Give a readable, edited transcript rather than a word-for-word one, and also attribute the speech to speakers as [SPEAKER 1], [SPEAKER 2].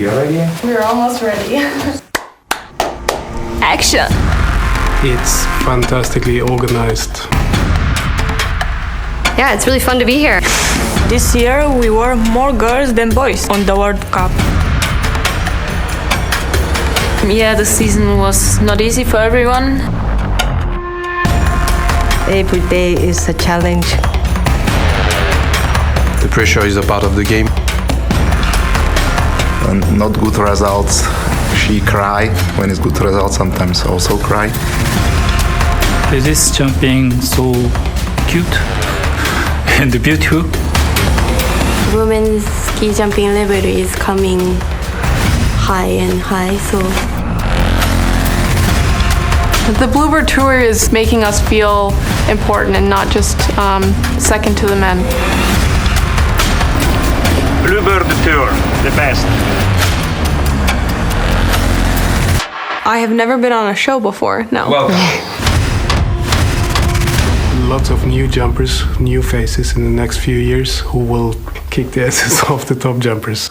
[SPEAKER 1] you ready?
[SPEAKER 2] We're almost ready.
[SPEAKER 3] Action!
[SPEAKER 4] It's fantastically organized.
[SPEAKER 3] Yeah, it's really fun to be here.
[SPEAKER 5] This year we were more girls than boys on the World Cup.
[SPEAKER 6] Yeah, the season was not easy for everyone.
[SPEAKER 5] Every day is a challenge.
[SPEAKER 7] The pressure is a part of the game.
[SPEAKER 8] When not good results, she cry. When it's good results, sometimes also cry.
[SPEAKER 9] This is jumping so cute and beautiful.
[SPEAKER 10] Women's ski jumping level is coming high and high, so
[SPEAKER 2] The Bluebird Tour is making us feel important and not just second to the men.
[SPEAKER 11] Bluebird Tour, the best.
[SPEAKER 2] I have never been on a show before, no.
[SPEAKER 1] Welcome.
[SPEAKER 4] Lots of new jumpers, new faces in the next few years who will kick the asses off the top jumpers.